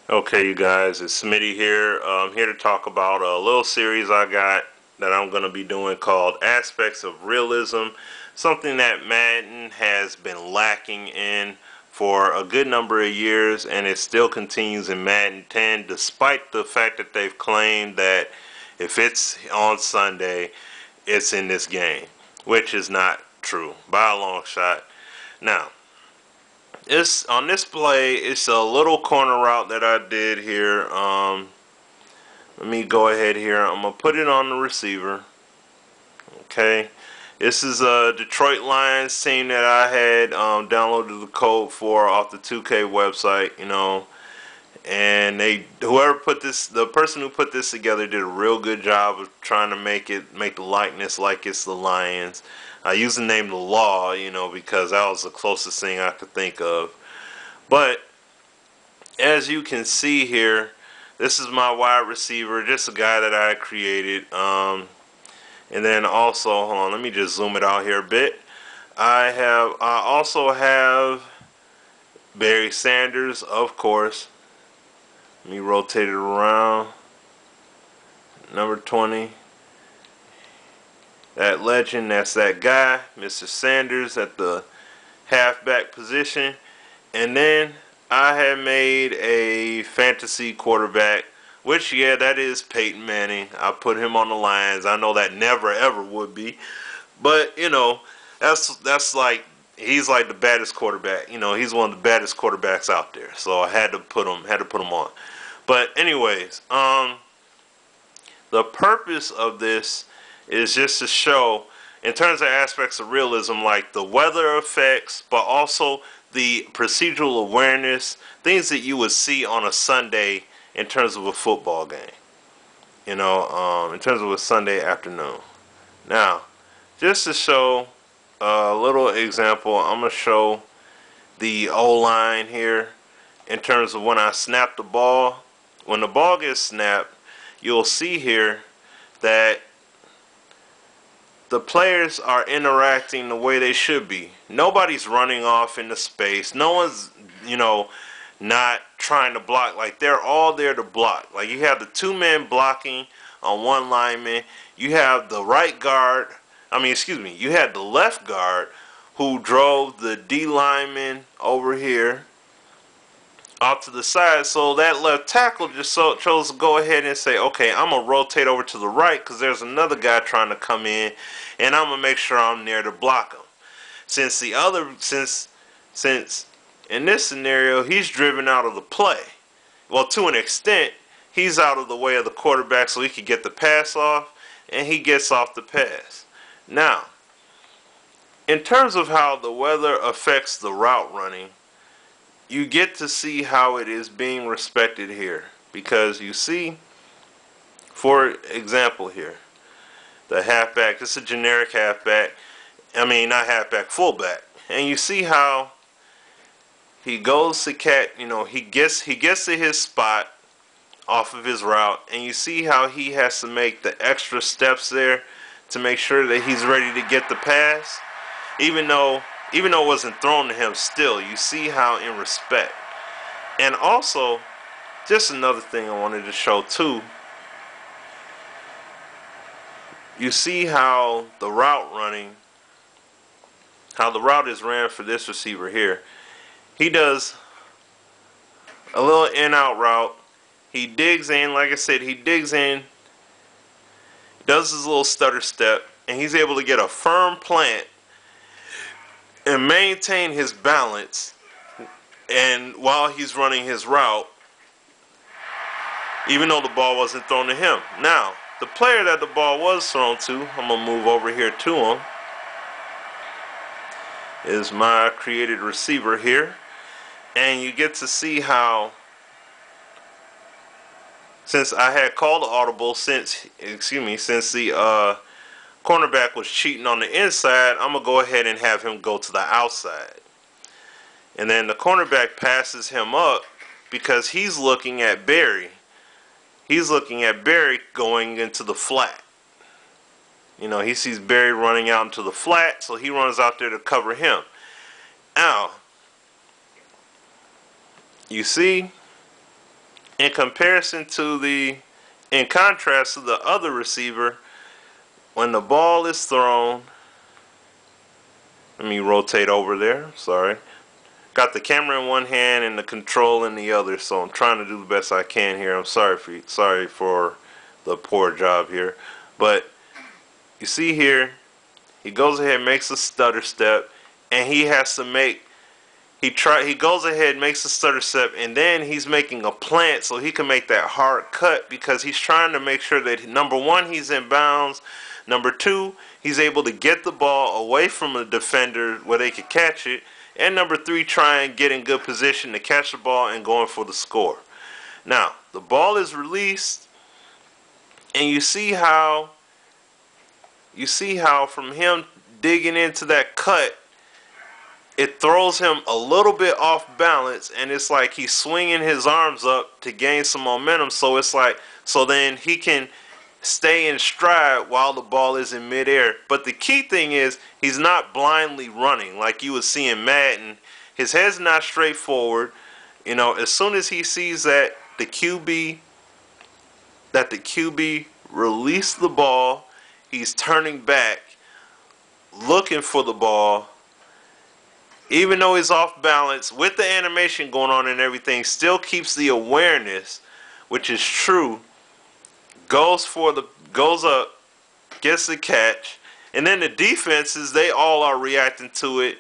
Okay, you guys, it's Smitty here. I'm here to talk about a little series I got that I'm going to be doing called Aspects of Realism, something that Madden has been lacking in for a good number of years, and it still continues in Madden 10, despite the fact that they've claimed that if it's on Sunday, it's in this game, which is not true by a long shot. Now, it's on this play. It's a little corner route that I did here. Let me go ahead here. I'm gonna put it on the receiver. Okay, this is a Detroit Lions team that I had downloaded the code for off the 2K website. And the person who put this together did a real good job of trying to make the likeness like it's the Lions. I used the name The Law, because that was the closest thing I could think of. But as you can see here, this is my wide receiver, just a guy that I created. And then also, hold on, let me just zoom it out here a bit. I also have Barry Sanders, of course. Let me rotate it around. Number 20. That legend, that's that guy, Mr. Sanders at the halfback position. And then I have made a fantasy quarterback, which, yeah, that is Peyton Manning. I put him on the Lions. I know that never ever would be, but that's like he's like the baddest quarterback. He's one of the baddest quarterbacks out there. So I had to put him on. But anyways, the purpose of this is just to show, in terms of aspects of realism, like the weather effects, but also the procedural awareness, things that you would see on a Sunday in terms of a football game, in terms of a Sunday afternoon. Now, just to show a little example, I'm going to show the O-line here in terms of when I snap the ball. When the ball gets snapped, you'll see here that the players are interacting the way they should be. Nobody's running off into space. No one's, not trying to block. Like, they're all there to block. Like, you have the two men blocking on one lineman. You have the right guard. You had the left guard who drove the D lineman over here off to the side, so that left tackle just chose to go ahead and say, okay, I'm going to rotate over to the right because there's another guy trying to come in, and I'm going to make sure I'm there to block him. Since in this scenario, he's driven out of the play. Well, to an extent, he's out of the way of the quarterback so he could get the pass off, and he gets off the pass. Now, in terms of how the weather affects the route running, you get to see how it is being respected here, because you see, for example here, the halfback, this is a generic halfback, not halfback, fullback, and you see how he goes to he gets to his spot off of his route, and you see how he has to make the extra steps there to make sure that he's ready to get the pass, even though it wasn't thrown to him. Still, you see how in respect. And also, just another thing I wanted to show too, you see how the route is ran for this receiver here. He does a little in-out route. He digs in, like I said, does his little stutter step, and he's able to get a firm plant and maintain his balance, and while he's running his route, even though the ball wasn't thrown to him. Now, the player that the ball was thrown to, I'm going to move over here to him, is my created receiver here. And you get to see how, since I had called the audible, since the cornerback was cheating on the inside, I'm going to go ahead and have him go to the outside. And then the cornerback passes him up because he's looking at Barry. He's looking at Barry going into the flat. He sees Barry running out into the flat, so he runs out there to cover him. Now, you see in comparison to in contrast to the other receiver, when the ball is thrown, let me rotate over there, sorry. Got the camera in one hand and the control in the other, so I'm trying to do the best I can here. I'm sorry for the poor job here. But you see here, he goes ahead and makes a stutter step, and he has to make he goes ahead, makes a stutter step, and then he's making a plant so he can make that hard cut, because he's trying to make sure that, number one, he's in bounds, number two, he's able to get the ball away from a defender where they could catch it, and number three, try and get in good position to catch the ball and going for the score. Now, the ball is released, and you see how from him digging into that cut, it throws him a little bit off balance, and it's like he's swinging his arms up to gain some momentum, so it's like, so then he can stay in stride while the ball is in midair. But the key thing is, he's not blindly running like you would see in Madden. His head's not straight forward. You know, as soon as he sees that the QB released the ball, he's turning back, looking for the ball. Even though he's off balance, with the animation going on and everything, still keeps the awareness, which is true. Goes up, gets the catch, and then the defenses, they all are reacting to it.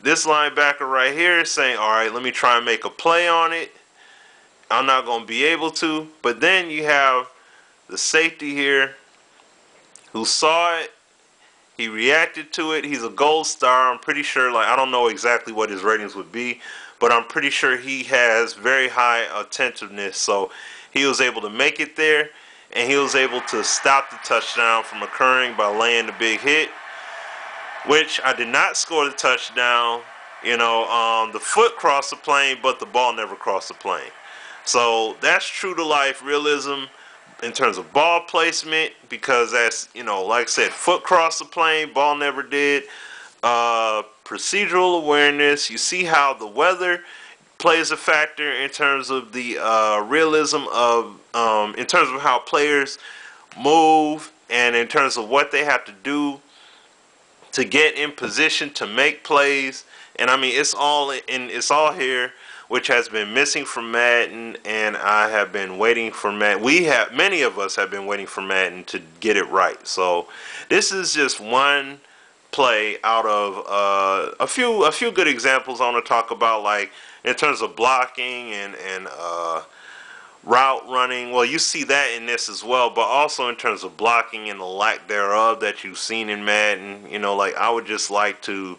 This linebacker right here is saying, all right, let me try and make a play on it. I'm not going to be able to. But then you have the safety here who saw it. He reacted to it. He's a gold star. I'm pretty sure, like, I don't know exactly what his ratings would be, but I'm pretty sure he has very high attentiveness. So he was able to make it there, and he was able to stop the touchdown from occurring by laying the big hit, which I did not score the touchdown. You know, the foot crossed the plane, but the ball never crossed the plane. So that's true to life realism in terms of ball placement, because that's, you know, like I said, foot crossed the plane, ball never did. Procedural awareness, you see how the weather plays a factor in terms of the realism of, in terms of how players move, and in terms of what they have to do to get in position to make plays. And I mean, it's all here, which has been missing from Madden, and I have been waiting for Madden. Many of us have been waiting for Madden to get it right. So this is just one play out of a few good examples I want to talk about, like in terms of blocking and route running. Well, you see that in this as well, but also in terms of blocking and the lack thereof that you've seen in Madden. You know, like, I would just like to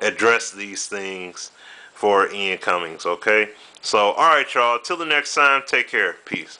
address these things for Ian Cummings, okay? So, alright, y'all. Till the next time, take care. Peace.